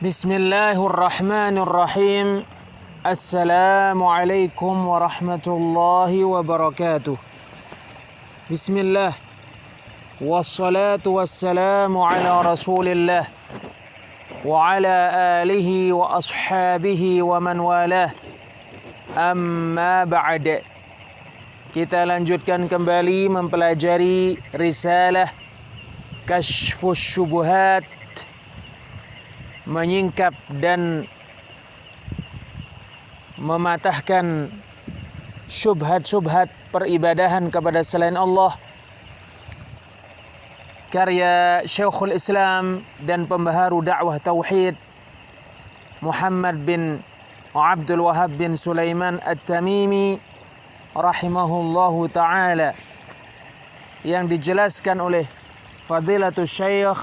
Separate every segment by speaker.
Speaker 1: Bismillahirrahmanirrahim. Assalamualaikum warahmatullahi wabarakatuh. Bismillah. Wassalatu wassalamu ala rasulillah wa ala alihi wa ashabihi wa man walah. Amma ba'd. Kita lanjutkan kembali mempelajari risalah Kashfus Syubuhat, menyingkap dan mematahkan syubhat-syubhat peribadahan kepada selain Allah, karya Syekhul Islam dan pembaharu dakwah tauhid Muhammad bin Abdul Wahhab bin Sulaiman At-Tamimi rahimahullahu ta'ala, yang dijelaskan oleh Fadilatul Syekh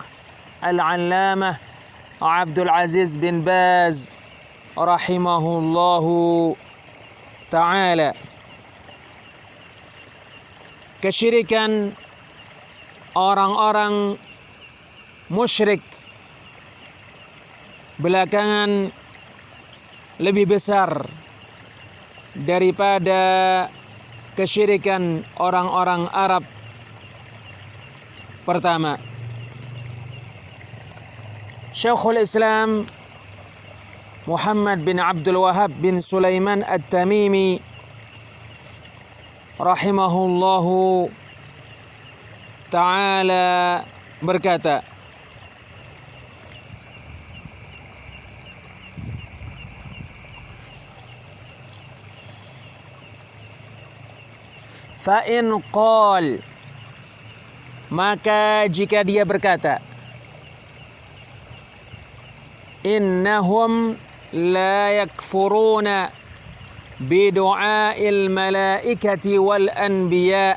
Speaker 1: Al-Allamah Abdul Aziz bin Baz rahimahullahu ta'ala. Kesyirikan orang-orang musyrik belakangan lebih besar daripada kesyirikan orang-orang Arab pertama. Syekhul Islam Muhammad bin Abdul Wahhab bin Sulaiman At-Tamimi rahimahullahu ta'ala berkata, fa'in qal, maka jika dia berkata, innahum la yakfuruna bidu'ail malaikati wal anbiya,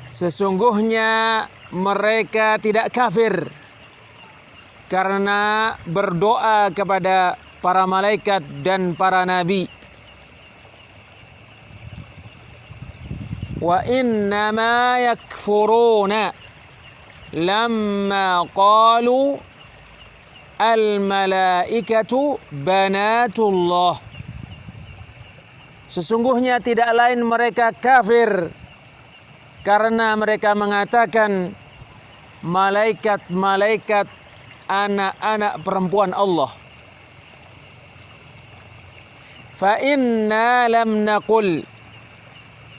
Speaker 1: sesungguhnya mereka tidak kafir karena berdoa kepada para malaikat dan para nabi. Wa innama yakfuruna lamma qalu al-malaikatu banatullah, sesungguhnya tidak lain mereka kafir karena mereka mengatakan malaikat-malaikat anak-anak perempuan Allah. Fa inna lam naqul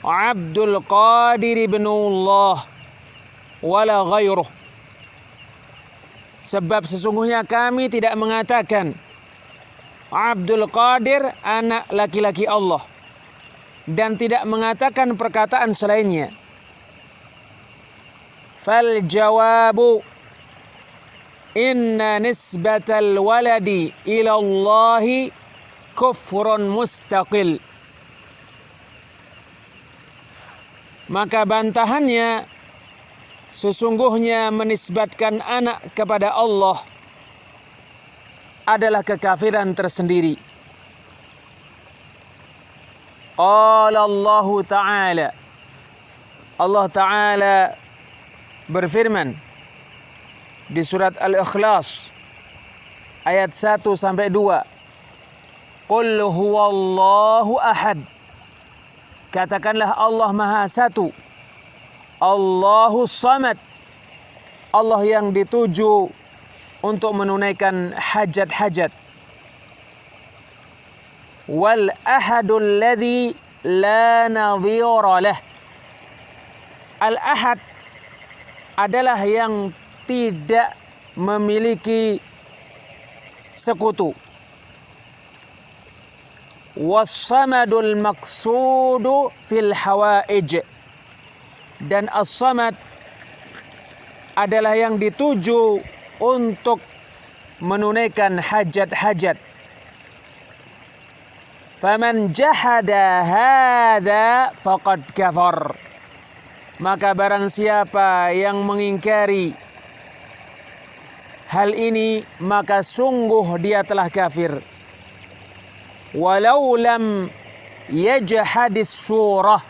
Speaker 1: Abdul Qadir ibnullah wala ghairuh, sebab sesungguhnya kami tidak mengatakan Abdul Qadir anak laki-laki Allah dan tidak mengatakan perkataan selainnya. Fal jawabu inna nisbatal waladi ila Allahi kufrun mustaqil. Maka bantahannya, sesungguhnya menisbatkan anak kepada Allah adalah kekafiran tersendiri. Qala Allah Ta'ala, Allah Ta'ala berfirman di surat Al-Ikhlas ayat 1-2, Qul huwallahu ahad, katakanlah Allah Maha Satu, Allahus Samad, Allah yang dituju untuk menunaikan hajat-hajat. Wal ahadul ladzi la nadhira lah, al-ahad adalah yang tidak memiliki sekutu. Was-samadul maqsudu fil hawaij, dan as-samad adalah yang dituju untuk menunaikan hajat-hajat. Faman jahada hadza faqad kafar, maka barang siapa yang mengingkari hal ini maka sungguh dia telah kafir. Walau lam yajhadis surah,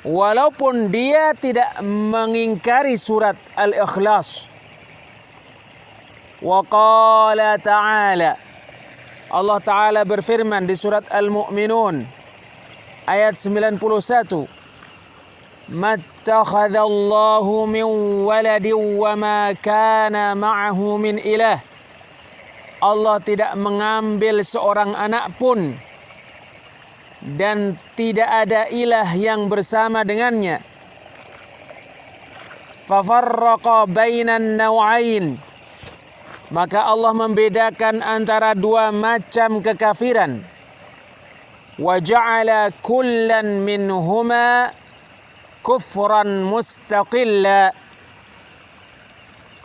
Speaker 1: walaupun dia tidak mengingkari surat Al-Ikhlas, Wa qala ta'ala, Allah Ta'ala berfirman di surat Al-Mu'minun ayat 91, mattakhadallahu min waladin wa ma kana ma'ahu min ilah. Allah tidak mengambil seorang anak pun dan tidak ada ilah yang bersama dengannya. Fafarraqa bainan naw'ain, maka Allah membedakan antara dua macam kekafiran. Wa ja'ala kullan minhuma kufran mustaqilla,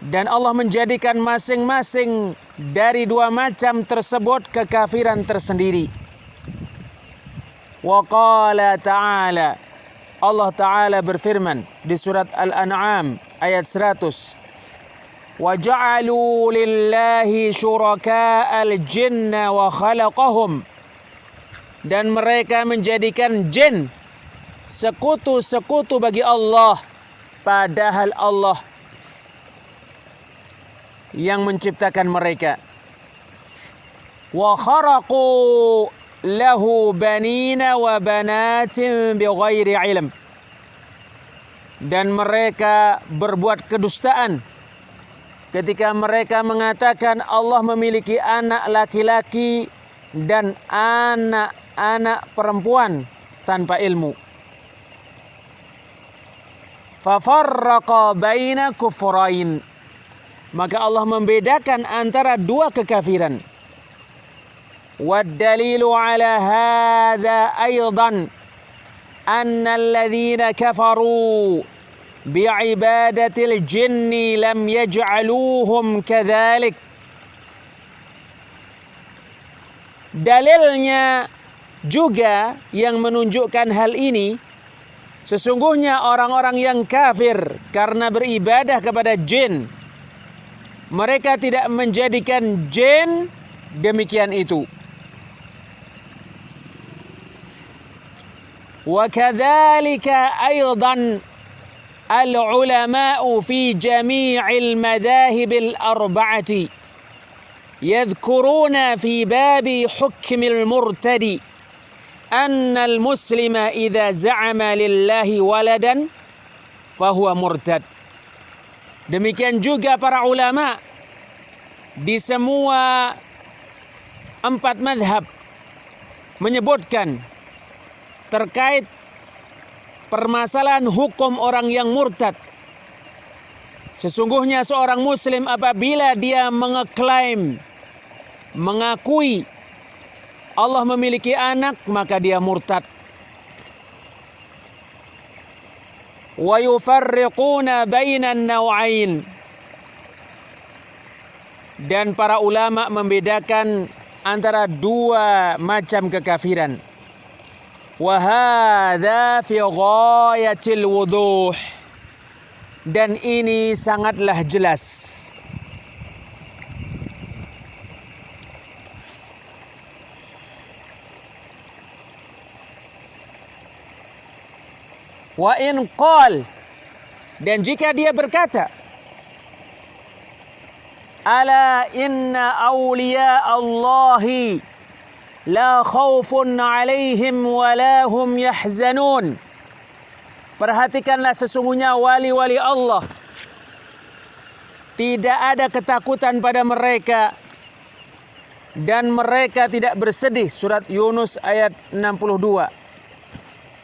Speaker 1: dan Allah menjadikan masing-masing dari dua macam tersebut kekafiran tersendiri. Wa qala ta'ala, Allah Ta'ala berfirman di surat Al-An'am ayat 100, wa ja'alu lillahi syuraka'al jinna wa khalaqahum, dan mereka menjadikan jin sekutu-sekutu bagi Allah, padahal Allah yang menciptakan mereka. Wa kharaqu lahu banina wa banatin bighairi ilm, dan mereka berbuat kedustaan ketika mereka mengatakan Allah memiliki anak laki-laki dan anak-anak perempuan tanpa ilmu. Fafarraqa baina kufrain, maka Allah membedakan antara dua kekafiran. Waddalilu ala hadza aidan anna alladhina kafaru bi'ibadatil jinni lam yaj'aluhum kadzalik. Dalilnya juga yang menunjukkan hal ini, sesungguhnya orang-orang yang kafir karena beribadah kepada jin, mereka tidak menjadikan jin demikian itu. Wa kadzalika aidan al-ulama'u fi jami'il madhahibil arba'ati yadhkuruna fi babi hukmil murtadi anna al-muslima idza za'ama lillahi waladan fahuwa murtad. Demikian juga para ulama di semua 4 madhab menyebutkan terkait permasalahan hukum orang yang murtad. Sesungguhnya seorang muslim apabila dia mengeklaim, mengakui Allah memiliki anak, maka dia murtad. Wa yufarriquna bainan naw'ain, dan para ulama membedakan antara dua macam kekafiran. Wa hadza fi ghayatil wuduh, dan ini sangatlah jelas. Wa in qal, dan jika dia berkata, ala inna awliya Allahi la khawfun alaihim wa la hum yahzanun, perhatikanlah sesungguhnya wali-wali Allah tidak ada ketakutan pada mereka dan mereka tidak bersedih. Surat Yunus ayat 62.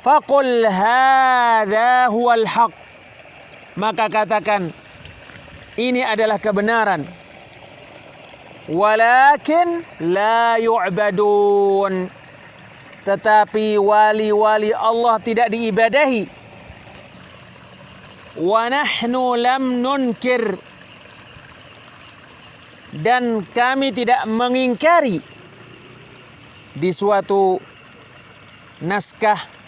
Speaker 1: Faqul hadza huwal haq, maka katakan ini adalah kebenaran. Walakin la yu'badun, tetapi wali-wali Allah tidak diibadahi. Wa nahnu lam nunkir, dan kami tidak mengingkari di suatu naskah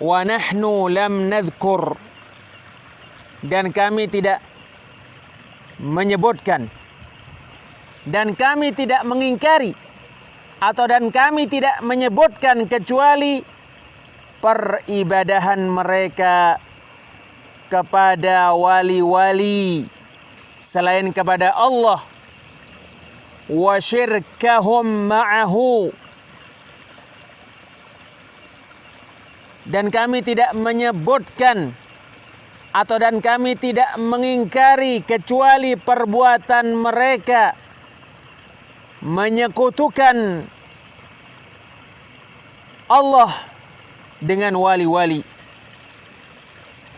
Speaker 1: wa nahnu lam nadhkur, dan kami tidak menyebutkan, dan kami tidak mengingkari, atau dan kami tidak menyebutkan kecuali peribadahan mereka kepada wali-wali selain kepada Allah, wa syirkahum ma'ahu, dan kami tidak menyebutkan dan kami tidak mengingkari kecuali perbuatan mereka menyekutukan Allah dengan wali-wali.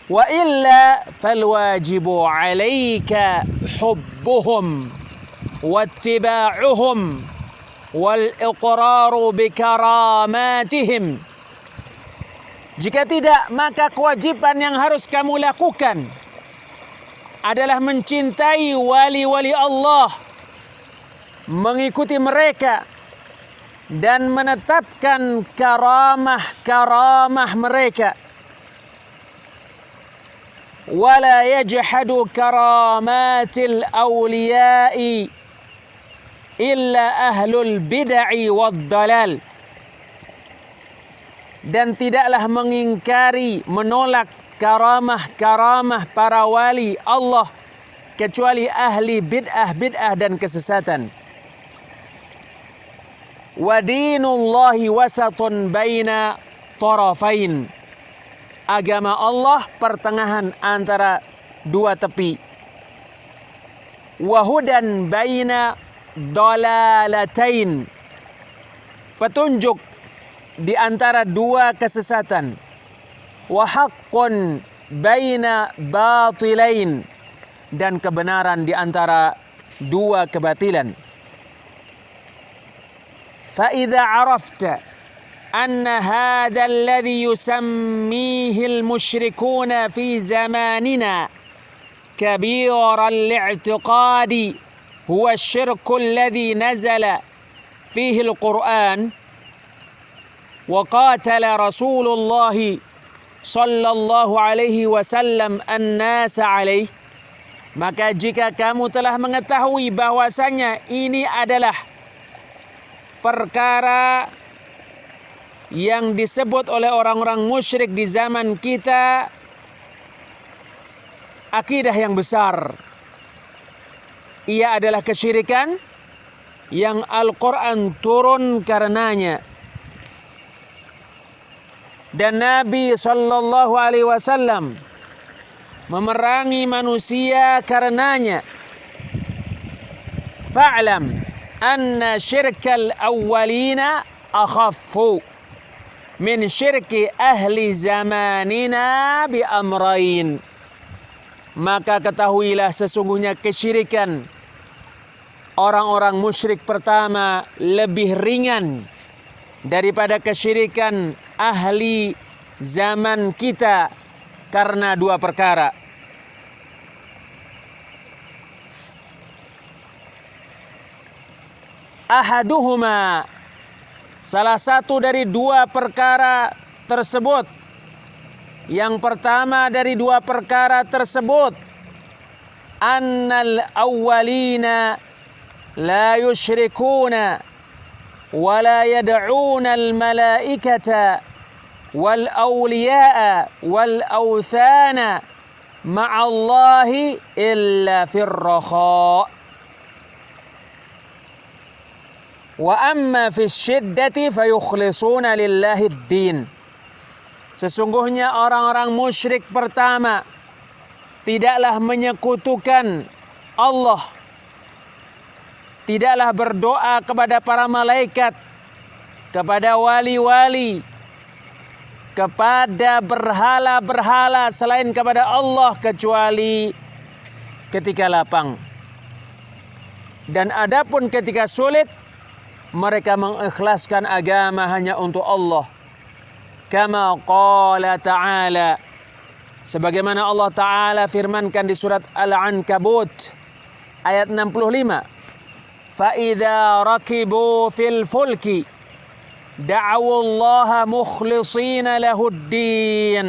Speaker 1: Wa illa falwajibu 'alaika hubbuhum wattiba'uhum wal iqraru bikaramatihim. Jika tidak, maka kewajiban yang harus kamu lakukan adalah mencintai wali-wali Allah, mengikuti mereka, dan menetapkan karamah-karamah mereka. Wala yajhadu karamatil awliya'i illa ahlul bid'ah wad dalal. Dan tidaklah mengingkari, menolak karamah-karamah para wali Allah kecuali ahli bid'ah dan kesesatan. Wa dinullahi wasatun baina tarafain. Agama Allah pertengahan antara dua tepi. Wa hudan baina dalalatain. Petunjuk di antara dua kesesatan. Wa haqqun baina batilain, dan kebenaran di antara dua kebatilan. Fa idza arafta anna hadha alladhi yusammihi al-mushrikuna fi zamanina kabira al-i'tiqadi huwa ash-shirku alladhi nazala fihi al-Qur'an وقاتل رسول الله صلى الله عليه وسلم الناس عليه. Maka jika kamu telah mengetahui bahwasanya ini adalah perkara yang disebut oleh orang-orang musyrik di zaman kita, akidah yang besar, ia adalah kesyirikan yang Al-Quran turun karenanya. Dan Nabi sallallahu alaihi wasallam memerangi manusia karenanya. Fa'lam anna syirkal awwalina akhaffu min syirki ahli zamanina bi amrain. Maka ketahuilah sesungguhnya kesyirikan orang-orang musyrik pertama lebih ringan daripada kesyirikan ahli zaman kita karena dua perkara. Ahaduhuma, salah satu dari dua perkara tersebut. Yang pertama dari dua perkara tersebut, annal awwalina la yusyrikuna ولا يدعون الملائكة والأولياء والأوثان مع الله إلا في الرخاء وأما في الشدة فيخلصون لله الدين. Sesungguhnya orang-orang musyrik pertama tidaklah menyekutukan Allah, tidaklah berdoa kepada para malaikat, kepada wali-wali, kepada berhala-berhala selain kepada Allah kecuali ketika lapang. Dan adapun ketika sulit, mereka mengikhlaskan agama hanya untuk Allah. Kama qala ta'ala, sebagaimana Allah Ta'ala firmankan di surat Al-Ankabut ayat 65. فَإِذَا رَكِبُوا فِي الْفُلْكِ دَعَوُوا اللَّهَ مُخْلِصِينَ لَهُ الدِّينَ.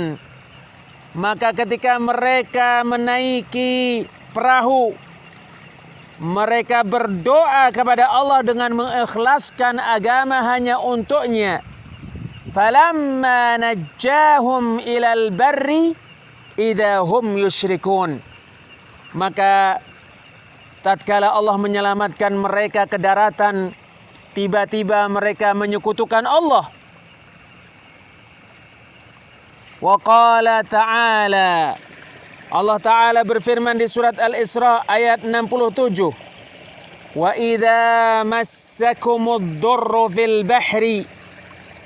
Speaker 1: Maka ketika mereka menaiki perahu, mereka berdoa kepada Allah dengan mengikhlaskan agama hanya untuknya. فَلَمَّا نَجَّاهُمْ إِلَى الْبَرِّ إِذَا هُمْ يُشْرِكُونَ. Maka tatkala Allah menyelamatkan mereka ke daratan, tiba-tiba mereka menyekutukan Allah. Wa qala ta'ala, Allah Ta'ala berfirman di surat Al-Isra ayat 67. Wa idza massakumud durru fil bahri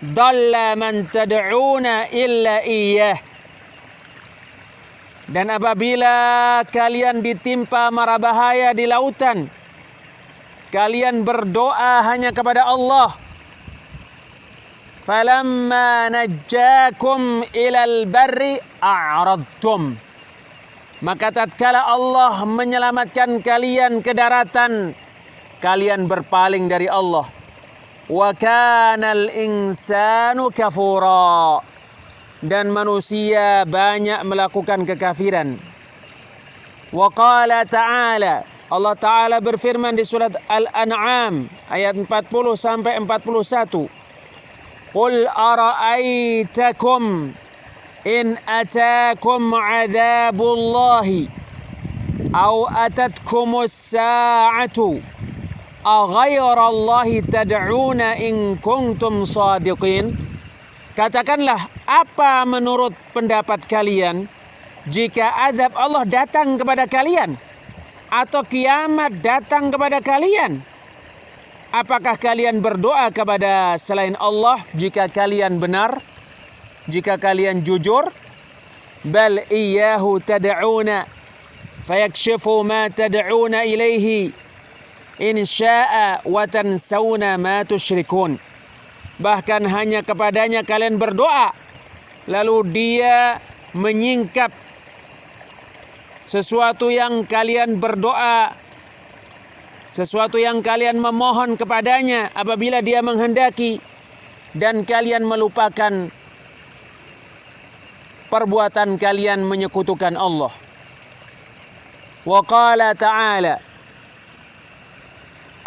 Speaker 1: dalla man tad'una illa iyyah. Dan apabila kalian ditimpa mara bahaya di lautan, kalian berdoa hanya kepada Allah. Falamma najjakum ilal barri a'radtum. Maka tatkala Allah menyelamatkan kalian ke daratan, kalian berpaling dari Allah. Wa kanal insanu kafura. Dan manusia banyak melakukan kekafiran. Wa qala ta'ala, Allah Ta'ala berfirman di surat Al-An'am ayat 40 sampai 41. Qul ara'aitakum in atakum 'adzabullahi aw atatkumus sa'atu aghairallahi tad'una in kuntum shadiqin. Katakanlah, apa menurut pendapat kalian jika azab Allah datang kepada kalian atau kiamat datang kepada kalian? Apakah kalian berdoa kepada selain Allah jika kalian benar, jika kalian jujur? Bal iyyahu tad'una fayakshifu ma tad'una ilaihi in syaa wa tansawna ma tusyrikun. Bahkan hanya kepadanya kalian berdoa, lalu dia menyingkap sesuatu yang kalian berdoa, sesuatu yang kalian memohon kepadanya apabila dia menghendaki, dan kalian melupakan perbuatan kalian menyekutukan Allah. Wa qala ta'ala,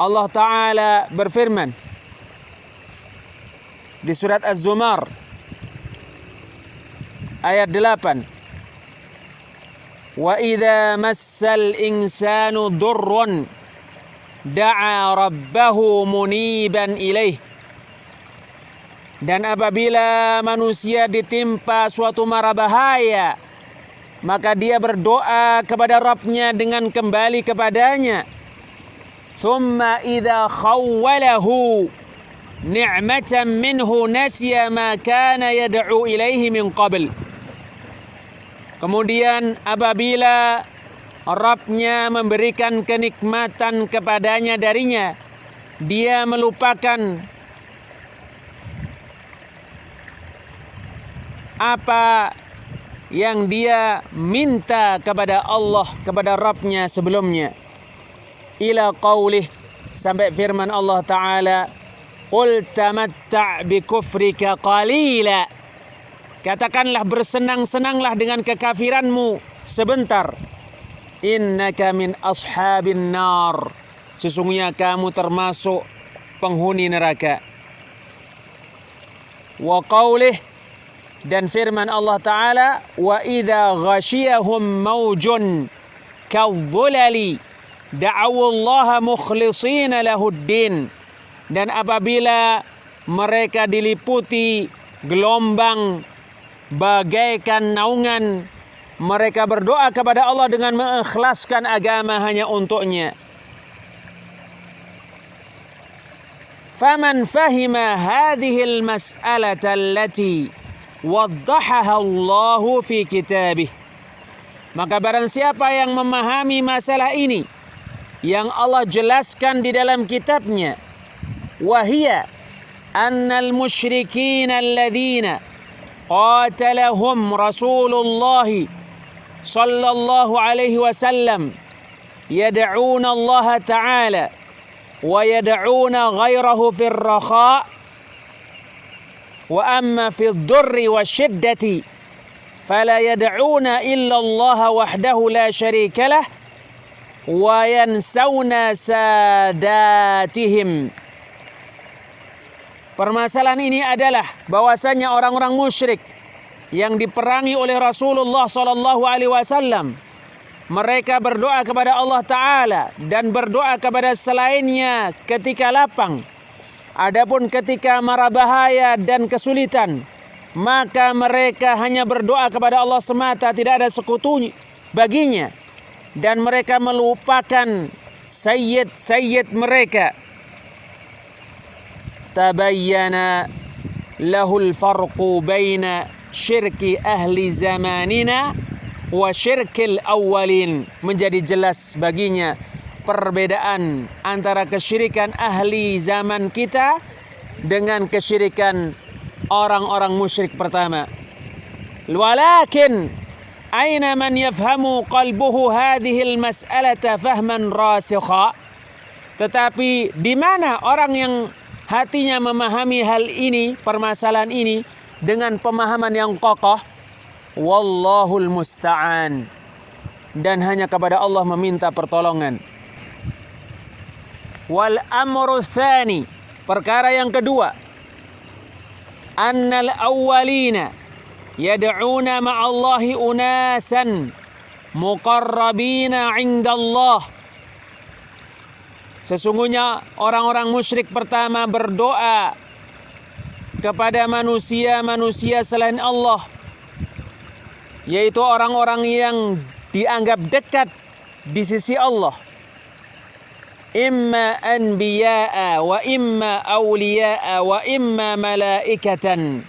Speaker 1: Allah Ta'ala berfirman di surat Az-Zumar ayat 8. Wa idza massal insanu durrun da'a rabbahu muniban ilaih. Dan apabila manusia ditimpa suatu mara bahaya, maka dia berdoa kepada Rabbnya dengan kembali kepadanya. Thumma idza khawwalahu ni'matan minhu nasiya ma kana yad'u ilaihi min qabl. Kemudian apabila Rabbnya memberikan kenikmatan kepadanya darinya, dia melupakan apa yang dia minta kepada Allah, kepada Rabbnya sebelumnya. Ila qaulih, sampai firman Allah Ta'ala, Qul tamatta' bi kufrika qalila. Katakanlah, bersenang-senanglah dengan kekafiranmu sebentar. Innaka min ashabin nar. Sesungguhnya kamu termasuk penghuni neraka. Wa qaulih, dan firman Allah Ta'ala, wa idza ghashiyahum maujun kadh-dhulali da'awu Allah mukhlishina lahuddin. Dan apabila mereka diliputi gelombang bagaikan naungan, mereka berdoa kepada Allah dengan mengikhlaskan agama hanya untuknya. Faman fahima hadhil mas'alata allati waddahaha Allahu fi kitabih. Maka barang siapa yang memahami masalah ini yang Allah jelaskan di dalam kitabnya, wahia annal musyrikin alladhina qatalahum Rasulullah sallallahu alaihi wasallam yad'una Allah Ta'ala wa yad'una ghairahu fir rakha wa amma fid durri wasyiddati fala yad'una illa Allah wahdahu la syarika lah wa yansawna sadatihim. Permasalahan ini adalah bahwasanya orang-orang musyrik yang diperangi oleh Rasulullah sallallahu alaihi wasallam mereka berdoa kepada Allah Ta'ala dan berdoa kepada selainnya ketika lapang. Adapun ketika mara bahaya dan kesulitan, maka mereka hanya berdoa kepada Allah semata, tidak ada sekutu baginya. Dan mereka melupakan sayyid mereka. Tabayyana lahul farqu baina syirki ahli zamanina wa syirkil awwalin. Menjadi jelas baginya perbedaan antara kesyirikan ahli zaman kita dengan kesyirikan orang-orang musyrik pertama. Walakin aina man yafhamu qalbuhu hadhil mas'alata fahman rasikha. Tetapi di mana orang yang hatinya memahami hal ini, permasalahan ini dengan pemahaman yang kokoh? Wallahul musta'an. Dan hanya kepada Allah meminta pertolongan. Wal amru tsani, perkara yang kedua, annal awwalina yad'una ma'allahi unasan muqarrabina 'indallah. Sesungguhnya orang-orang musyrik pertama berdoa kepada manusia-manusia selain Allah, yaitu orang-orang yang dianggap dekat di sisi Allah. Imma anbiya'a wa imma awliya'a wa imma malaikatan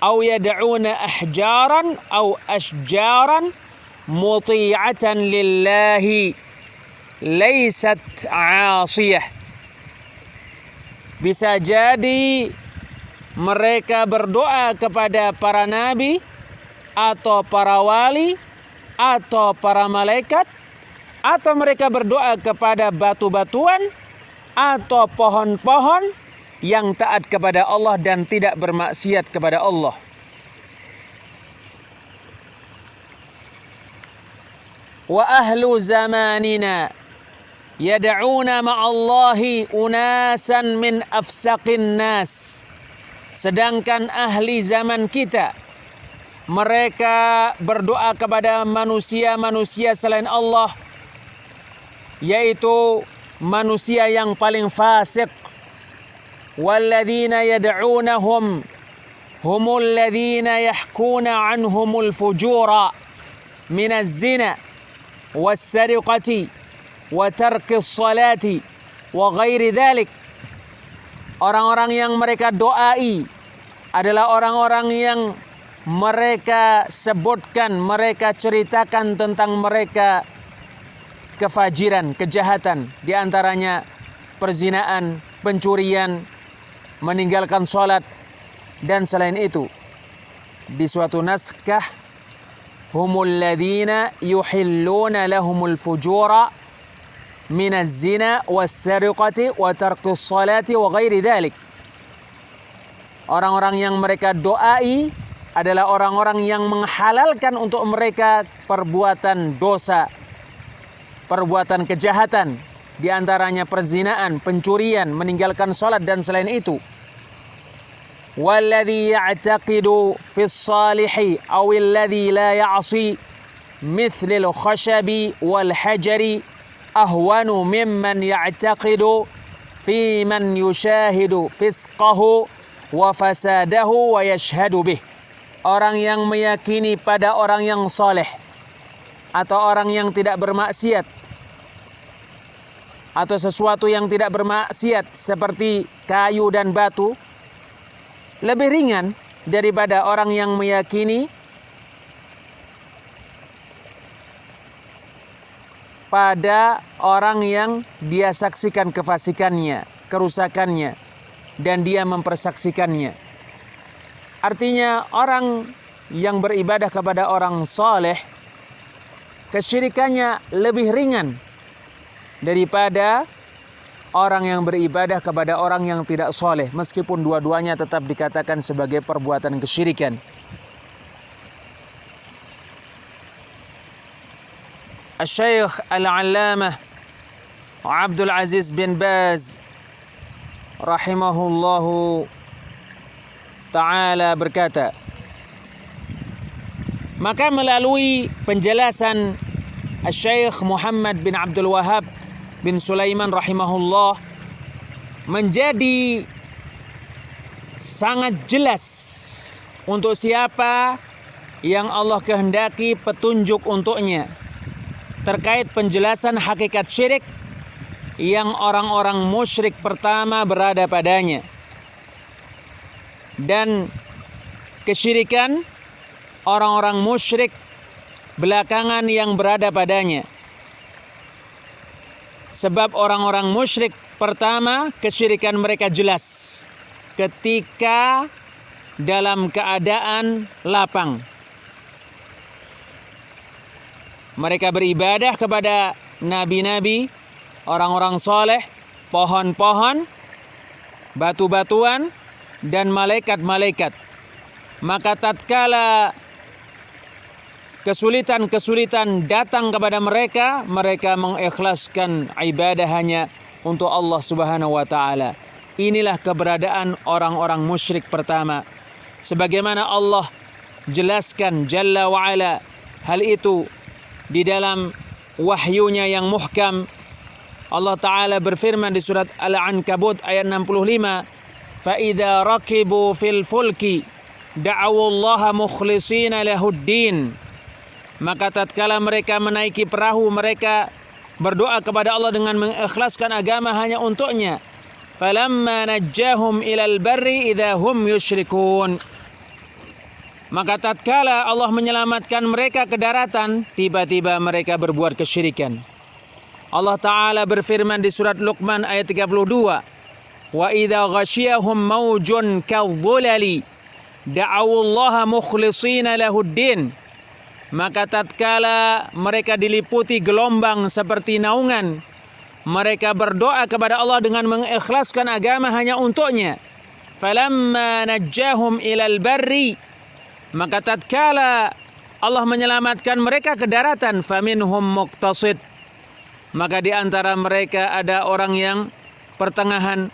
Speaker 1: aw yad'una ahjaran aw ashjaran muti'atan lillahi laysat 'asiyah. Bisa jadi mereka berdoa kepada para nabi atau para wali atau para malaikat, atau mereka berdoa kepada batu-batuan atau pohon-pohon yang taat kepada Allah dan tidak bermaksiat kepada Allah. Wa ahlu zamanina yad'una ma'allahi unasan min afsaqin nas. Sedangkan ahli zaman kita, mereka berdoa kepada manusia-manusia selain Allah, yaitu manusia yang paling fasik. Walladzina yad'unahum humul ladzina yahkuna anhumul fujura minaz zina was-sariqati wa tarkis salati wa ghairi dzalik. Orang-orang yang mereka doai adalah orang-orang yang mereka sebutkan, mereka ceritakan tentang mereka kefajiran, kejahatan, di antaranya perzinaan, pencurian, meninggalkan sholat, dan selain itu. Di suatu naskah, humul ladina yuhilluna lahumul fujura minaz zina was-sariqati wa tarkus salati wa ghairi dhalik. Orang-orang yang mereka doai adalah orang-orang yang menghalalkan untuk mereka perbuatan dosa, perbuatan kejahatan, di antaranya perzinaan, pencurian, meninggalkan salat dan selain itu. Walladhi ya'taqidu fis salihi aw alladhi la ya'si mithlil khashabi wal hajari ahwanu mimman ya'taqidu fi man yushahidu fisqahu wa fasadahu wa yashhadu bih. Orang yang meyakini pada orang yang soleh atau orang yang tidak bermaksiat atau sesuatu yang tidak bermaksiat seperti kayu dan batu lebih ringan daripada orang yang meyakini pada orang yang dia saksikan kefasikannya, kerusakannya, dan dia mempersaksikannya. Artinya orang yang beribadah kepada orang soleh, kesyirikannya lebih ringan daripada orang yang beribadah kepada orang yang tidak soleh, meskipun dua-duanya tetap dikatakan sebagai perbuatan kesyirikan. Asy-Syaikh Al-'Allamah Abdul Aziz bin Baz rahimahullahu ta'ala berkata, maka melalui penjelasan Syekh Muhammad bin Abdul Wahhab bin Sulaiman rahimahullah menjadi sangat jelas untuk siapa yang Allah kehendaki petunjuk untuknya terkait penjelasan hakikat syirik yang orang-orang musyrik pertama berada padanya dan kesyirikan orang-orang musyrik belakangan yang berada padanya. Sebab orang-orang musyrik pertama kesyirikan mereka jelas ketika dalam keadaan lapang. Mereka beribadah kepada nabi-nabi, orang-orang soleh, pohon-pohon, batu-batuan, dan malaikat-malaikat. Maka tatkala kesulitan-kesulitan datang kepada mereka, mereka mengikhlaskan ibadah hanya untuk Allah Subhanahu wa taala. Inilah keberadaan orang-orang musyrik pertama. Sebagaimana Allah jelaskan Jalla wa Ala hal itu di dalam wahyunya yang muhkam. Allah Ta'ala berfirman di surat Al-Ankabut ayat 65, فَإِذَا رَكِبُوا فِي الْفُلْكِ دَعَوُوا اللَّهَ مُخْلِصِينَ لَهُ الدِّينَ. Maka tatkala mereka menaiki perahu, mereka berdoa kepada Allah dengan mengikhlaskan agama hanya untuknya. فَلَمَّا نَجَّاهُمْ إِلَى الْبَرِّ إِذَا هُمْ يُشْرِكُونَ. Maka tatkala Allah menyelamatkan mereka ke daratan, tiba-tiba mereka berbuat kesyirikan. Allah Ta'ala berfirman di surat Luqman ayat 32, وَإِذَا غَشِيَهُمْ مَوْجٌ كَالظُّلَلِ دَعَوُوا اللَّهَ مُخْلِصِينَ لَهُ الدِّينَ. Maka tatkala mereka diliputi gelombang seperti naungan, mereka berdoa kepada Allah dengan mengikhlaskan agama hanya untuknya. فَلَمَّا نَجَّاهُمْ إِلَى الْبَرِّ. Maka tatkala Allah menyelamatkan mereka ke daratan, فَمِنْهُمْ مُقْتَصِدٌ. Maka di antara mereka ada orang yang pertengahan.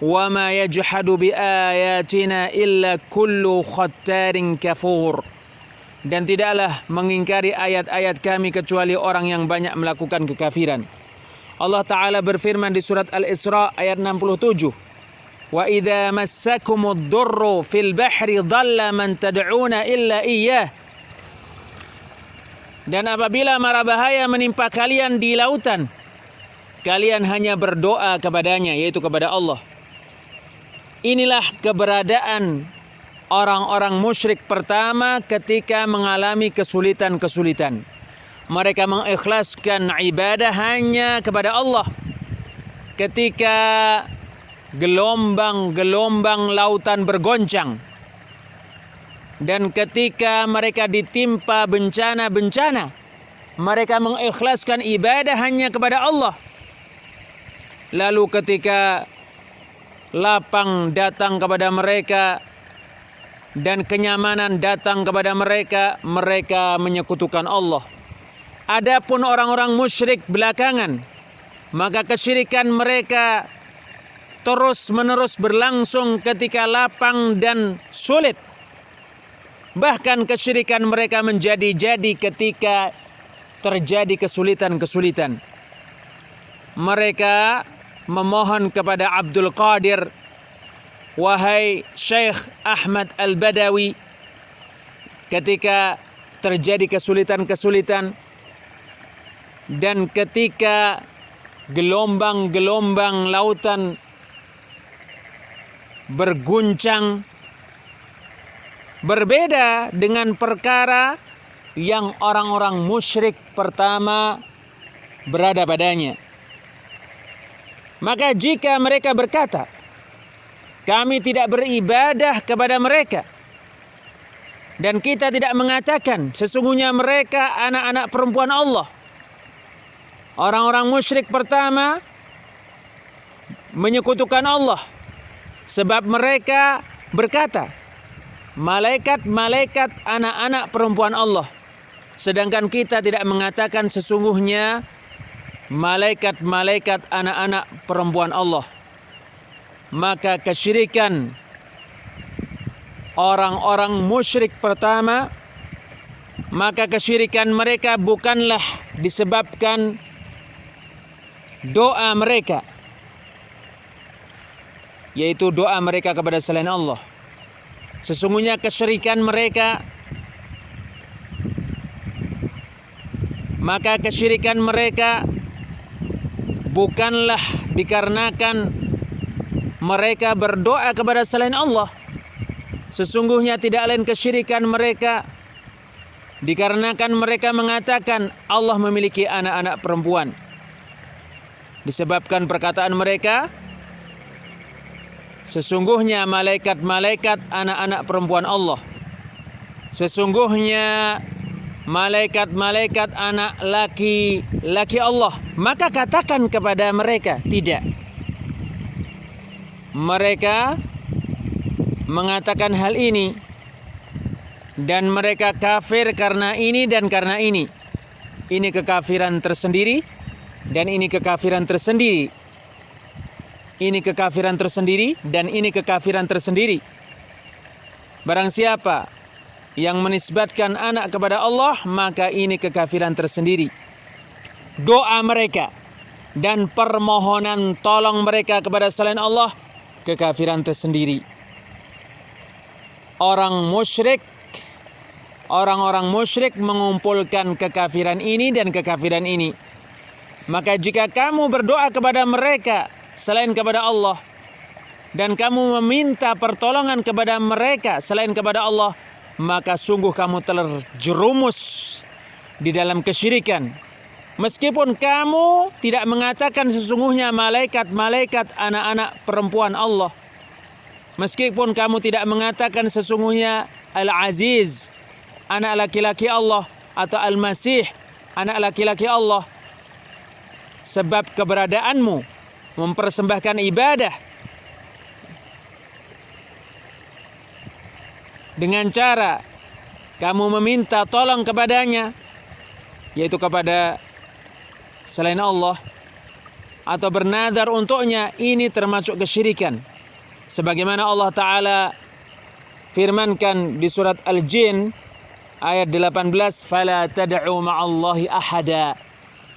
Speaker 1: وَمَا يَجْحَدُ بِآيَاتِنَا إِلَّا كُلُّ خَتَّارٍ كَفُورٍ. Dan tidaklah mengingkari ayat-ayat kami kecuali orang yang banyak melakukan kekafiran. Allah Ta'ala berfirman di surat Al-Isra ayat 67, وَإِذَا مَسَّكُمُ الضُّرُّ فِي الْبَحْرِ ضَلَّ مَنْ تَدْعُونَ إِلَّا إِيَّهُ. Dan apabila mara bahaya menimpa kalian di lautan, kalian hanya berdoa kepadanya, yaitu kepada Allah. Inilah keberadaan orang-orang musyrik pertama ketika mengalami kesulitan-kesulitan. Mereka mengikhlaskan ibadah hanya kepada Allah. Ketika gelombang-gelombang lautan bergoncang, dan ketika mereka ditimpa bencana-bencana, mereka mengikhlaskan ibadah hanya kepada Allah. Lalu ketika lapang datang kepada mereka dan kenyamanan datang kepada mereka, mereka menyekutukan Allah. Adapun orang-orang musyrik belakangan, maka kesyirikan mereka terus-menerus berlangsung ketika lapang dan sulit. Bahkan kesyirikan mereka menjadi-jadi ketika terjadi kesulitan-kesulitan. Mereka memohon kepada Abdul Qadir, wahai Syekh Ahmad Al-Badawi, ketika terjadi kesulitan-kesulitan dan ketika gelombang-gelombang lautan berguncang, berbeda dengan perkara yang orang-orang musyrik pertama berada padanya. Maka jika mereka berkata, kami tidak beribadah kepada mereka, dan kita tidak mengatakan sesungguhnya mereka anak-anak perempuan Allah, orang-orang musyrik pertama menyekutukan Allah, sebab mereka berkata, malaikat-malaikat anak-anak perempuan Allah, sedangkan kita tidak mengatakan sesungguhnya malaikat-malaikat anak-anak perempuan Allah. Maka kesyirikan orang-orang musyrik pertama maka kesyirikan mereka bukanlah disebabkan doa mereka, yaitu doa mereka kepada selain Allah. Sesungguhnya kesyirikan mereka, maka kesyirikan mereka bukanlah dikarenakan mereka berdoa kepada selain Allah. Sesungguhnya tidak lain kesyirikan mereka dikarenakan mereka mengatakan Allah memiliki anak-anak perempuan. Disebabkan perkataan mereka, sesungguhnya malaikat-malaikat anak-anak perempuan Allah. Sesungguhnya malaikat-malaikat anak laki-laki Allah. Maka katakan kepada mereka, tidak. Mereka mengatakan hal ini dan mereka kafir karena ini dan karena ini. Ini kekafiran tersendiri dan ini kekafiran tersendiri. Ini kekafiran tersendiri dan ini kekafiran tersendiri. Barang siapa yang menisbatkan anak kepada Allah, maka ini kekafiran tersendiri. Doa mereka dan permohonan tolong mereka kepada selain Allah, kekafiran tersendiri. Orang-orang musyrik mengumpulkan kekafiran ini dan kekafiran ini. Maka jika kamu berdoa kepada mereka selain kepada Allah, dan kamu meminta pertolongan kepada mereka selain kepada Allah, maka sungguh kamu terjerumus di dalam kesyirikan. Meskipun kamu tidak mengatakan sesungguhnya malaikat-malaikat anak-anak perempuan Allah. Meskipun kamu tidak mengatakan sesungguhnya Al-Aziz, anak laki-laki Allah, atau Al-Masih, anak laki-laki Allah. Sebab keberadaanmu mempersembahkan ibadah dengan cara kamu meminta tolong kepadanya, yaitu kepada selain Allah, atau bernadar untuknya, ini termasuk kesyirikan. Sebagaimana Allah Ta'ala firmankan di surat Al-Jin ayat 18, "Fala tad'u ma'allahi ahada."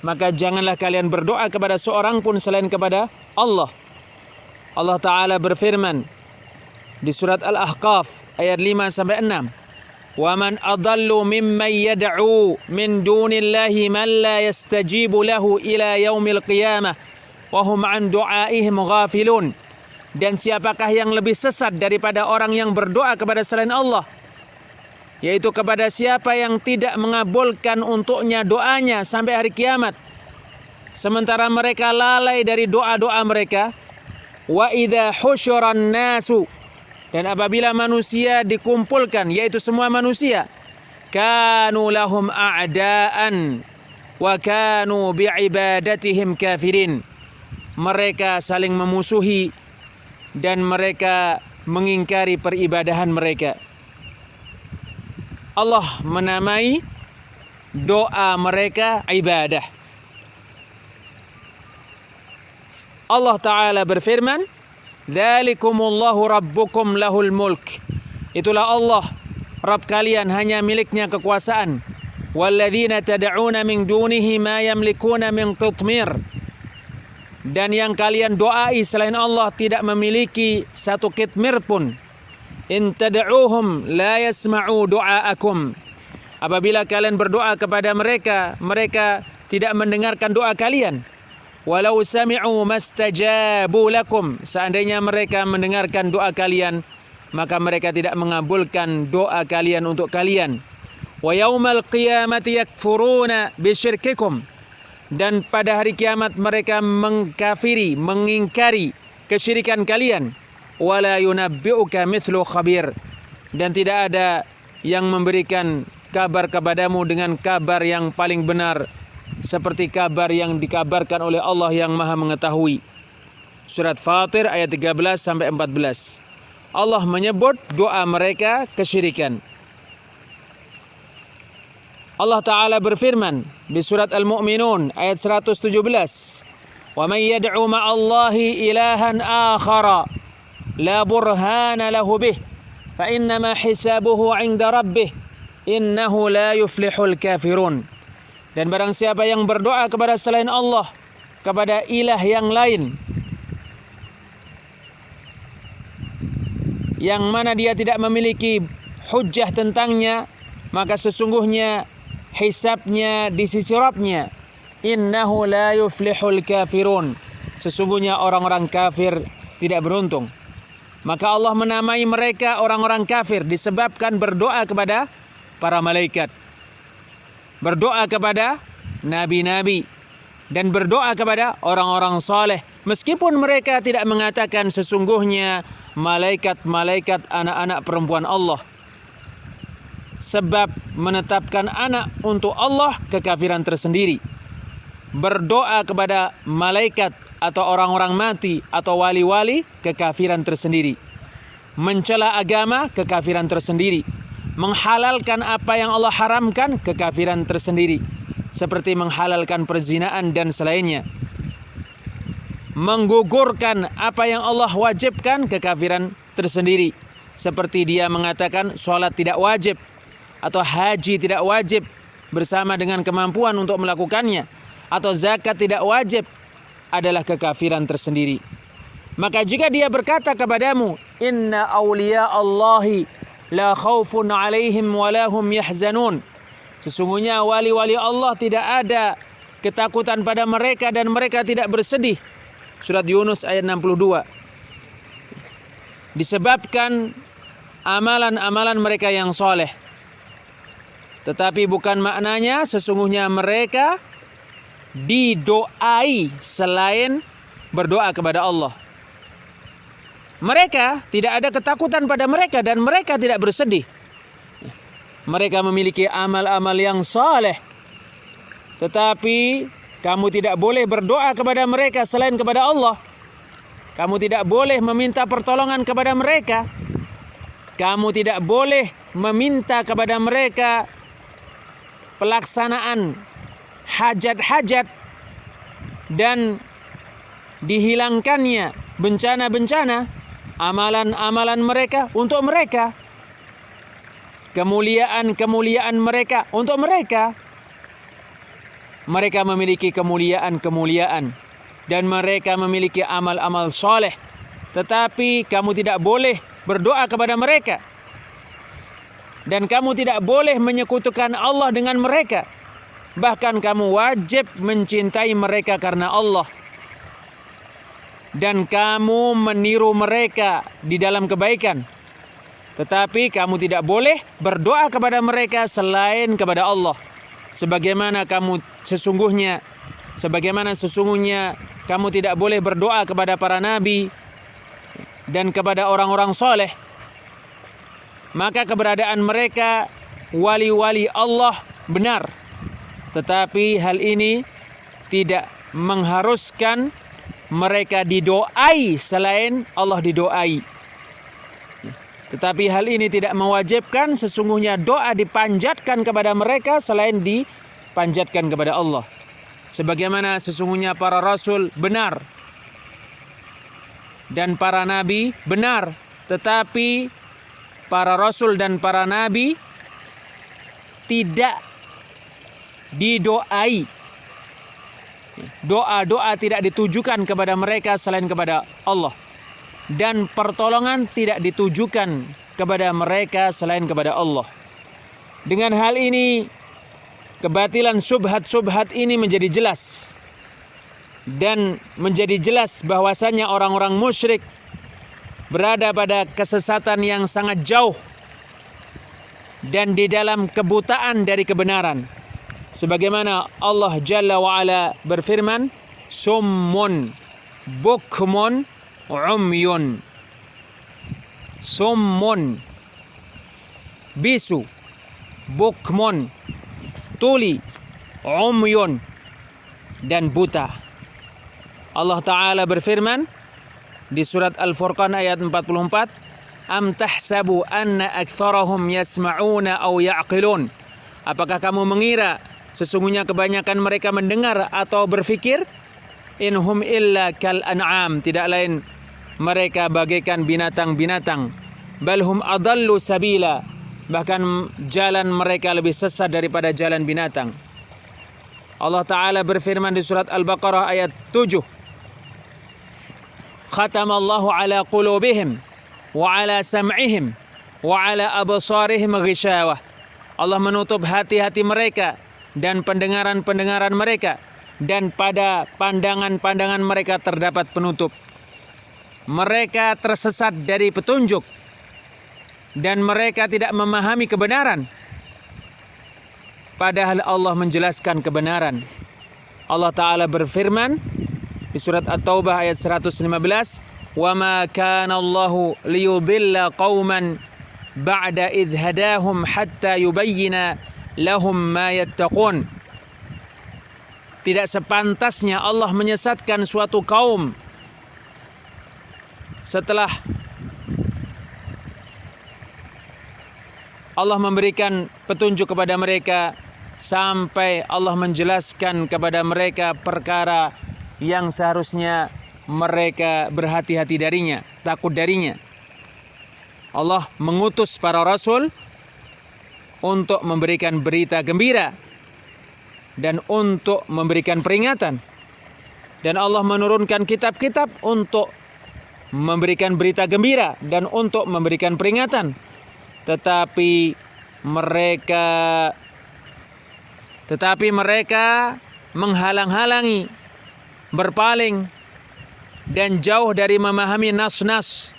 Speaker 1: Maka janganlah kalian berdoa kepada seorang pun selain kepada Allah. Allah Ta'ala berfirman di surat Al-Ahqaf ayat 5-6, "Wa man adallu mimman yad'u min dunillahi man la yastajibu lahu ila yaumil qiyamah wa hum an du'aihim ghafilun." Dan siapakah yang lebih sesat daripada orang yang berdoa kepada selain Allah, yaitu kepada siapa yang tidak mengabulkan untuknya doanya sampai hari kiamat, sementara mereka lalai dari doa-doa mereka. Wa idza husyuran nasu, dan apabila manusia dikumpulkan, yaitu semua manusia, kanu lahum a'daan wa kanu bi'ibadatihim kafirin. Mereka saling memusuhi dan mereka mengingkari peribadahan mereka. Allah menamai doa mereka ibadah. Allah Ta'ala berfirman, "Dzalikumullahu rabbukum lahul mulk." Itulah Allah, Rabb kalian, hanya miliknya kekuasaan. "Walladzina tad'una min dunihi ma yamlikuna min qitmir." Dan yang kalian doai selain Allah tidak memiliki satu kitmir pun. "In tad'uuhum la yasma'u du'aakum." Apabila kalian berdoa kepada mereka, mereka tidak mendengarkan doa kalian. "Walau sami'u mastajabu lakum." Seandainya mereka mendengarkan doa kalian, maka mereka tidak mengabulkan doa kalian untuk kalian. "Wa yaumal qiyamati yakfuruna bisyirkikum." Dan pada hari kiamat mereka mengkafiri, mengingkari kesyirikan kalian. "Wala yunabbi'uka mithlu khabir." Dan tidak ada yang memberikan kabar kepadamu dengan kabar yang paling benar, seperti kabar yang dikabarkan oleh Allah yang Maha Mengetahui. Surat Fatir ayat 13-14. Allah menyebut doa mereka kesyirikan. Allah Ta'ala berfirman di surat Al-Mu'minun ayat 117, "Wa man yad'u ma'allahi ilahan akhara la burhana lahu bih fa innama hisabuhu 'inda rabbih innahu la yuflihul kafirun. Dan barang siapa yang berdoa kepada selain Allah, kepada ilah yang lain, yang mana dia tidak memiliki hujjah tentangnya, maka sesungguhnya hisabnya di sisi Rabbnya. Innahu la yuflihul kafirun. Sesungguhnya orang-orang kafir tidak beruntung. Maka Allah menamai mereka orang-orang kafir disebabkan berdoa kepada para malaikat, berdoa kepada nabi-nabi, dan berdoa kepada orang-orang saleh. Meskipun mereka tidak mengatakan sesungguhnya malaikat-malaikat anak-anak perempuan Allah. Sebab menetapkan anak untuk Allah kekafiran tersendiri. Berdoa kepada malaikat atau orang-orang mati atau wali-wali kekafiran tersendiri. Mencela agama kekafiran tersendiri. Menghalalkan apa yang Allah haramkan kekafiran tersendiri. Seperti menghalalkan perzinaan dan selainnya. Menggugurkan apa yang Allah wajibkan kekafiran tersendiri. Seperti dia mengatakan sholat tidak wajib atau haji tidak wajib bersama dengan kemampuan untuk melakukannya, atau zakat tidak wajib, adalah kekafiran tersendiri. Maka jika dia berkata kepadamu, inna awliya Allahi la khawfun alaihim wa lahum yahzanun, sesungguhnya wali-wali Allah tidak ada ketakutan pada mereka dan mereka tidak bersedih. Surat Yunus ayat 62. Disebabkan amalan-amalan mereka yang soleh. Tetapi bukan maknanya sesungguhnya mereka didoai selain berdoa kepada Allah. Mereka tidak ada ketakutan pada mereka dan mereka tidak bersedih. Mereka memiliki amal-amal yang saleh. Tetapi kamu tidak boleh berdoa kepada mereka selain kepada Allah. Kamu tidak boleh meminta pertolongan kepada mereka. Kamu tidak boleh meminta kepada mereka pelaksanaan hajat-hajat dan dihilangkannya bencana-bencana, amalan-amalan mereka untuk mereka, kemuliaan-kemuliaan mereka untuk mereka. Mereka memiliki kemuliaan-kemuliaan dan mereka memiliki amal-amal soleh, tetapi kamu tidak boleh berdoa kepada mereka dan kamu tidak boleh menyekutukan Allah dengan mereka. Bahkan kamu wajib mencintai mereka karena Allah. Dan kamu meniru mereka di dalam kebaikan. Tetapi kamu tidak boleh berdoa kepada mereka selain kepada Allah. Sebagaimana sesungguhnya kamu tidak boleh berdoa kepada para nabi dan kepada orang-orang soleh. Maka keberadaan mereka wali-wali Allah benar. Tetapi hal ini tidak mengharuskan mereka didoai selain Allah didoai. Tetapi hal ini tidak mewajibkan sesungguhnya doa dipanjatkan kepada mereka selain dipanjatkan kepada Allah. Sebagaimana sesungguhnya para rasul benar dan para nabi benar, tetapi para rasul dan para nabi tidak didoai. Doa-doa tidak ditujukan kepada mereka selain kepada Allah. Dan pertolongan tidak ditujukan kepada mereka selain kepada Allah. Dengan hal ini, kebatilan subhat-subhat ini menjadi jelas. Dan menjadi jelas bahwasanya orang-orang musyrik berada pada kesesatan yang sangat jauh dan di dalam kebutaan dari kebenaran. Sebagaimana Allah Jalla wa'ala berfirman, summun bukmun umyun. Summun, bisu, bukmun, tuli, umyun, dan buta. Allah Ta'ala berfirman di surat Al-Furqan ayat 44, am tahsabu anna aktsarahum yasma'una aw ya'qilun. Apakah kamu mengira sesungguhnya kebanyakan mereka mendengar atau berfikir? Inhum illa kal an'am, tidak lain mereka bagaikan binatang-binatang. Balhum adallu sabila, bahkan jalan mereka lebih sesat daripada jalan binatang. Allah Ta'ala berfirman di surat Al-Baqarah ayat 7. Khatamallahu ala qulubihim wa ala sam'ihim wa ala absarihim ghishawah. Allah menutup hati-hati mereka dan pendengaran-pendengaran mereka, dan pada pandangan-pandangan mereka terdapat penutup. Mereka tersesat dari petunjuk dan mereka tidak memahami kebenaran, padahal Allah menjelaskan kebenaran. Allah Ta'ala berfirman di surat At-Taubah ayat 115, وَمَا كَانَ اللَّهُ لِيُضِلَّ قَوْمًا ba'da idh hadahum hatta yubayyina lahum ma yattaqun. Tidak sepantasnya Allah menyesatkan suatu kaum setelah Allah memberikan petunjuk kepada mereka, sampai Allah menjelaskan kepada mereka perkara yang seharusnya mereka berhati-hati darinya, takut darinya. Allah mengutus para rasul untuk memberikan berita gembira dan untuk memberikan peringatan. Dan Allah menurunkan kitab-kitab untuk memberikan berita gembira dan untuk memberikan peringatan. Tetapi mereka menghalang-halangi, berpaling dan jauh dari memahami nas-nas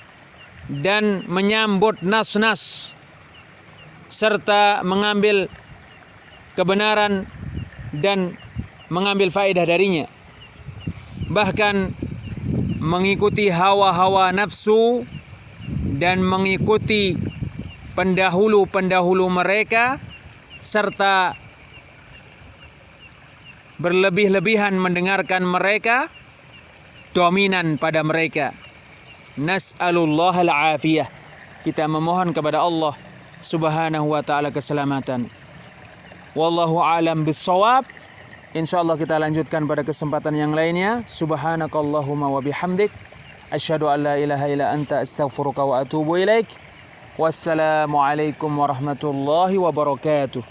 Speaker 1: dan menyambut nas-nas, serta mengambil kebenaran dan mengambil faedah darinya. Bahkan mengikuti hawa-hawa nafsu dan mengikuti pendahulu-pendahulu mereka, serta berlebih-lebihan mendengarkan mereka, dominan pada mereka. Nas'alullah al-afiyah. Kita memohon kepada Allah Subhanahu wa ta'ala keselamatan. Wallahu a'lam bis-shawab. Insyaallah kita lanjutkan pada kesempatan yang lainnya. Subhanakallahumma wa bihamdik, asyhadu an la ilaha illa anta, astaghfiruka wa atubu ilaik. Wassalamualaikum warahmatullahi wabarakatuh.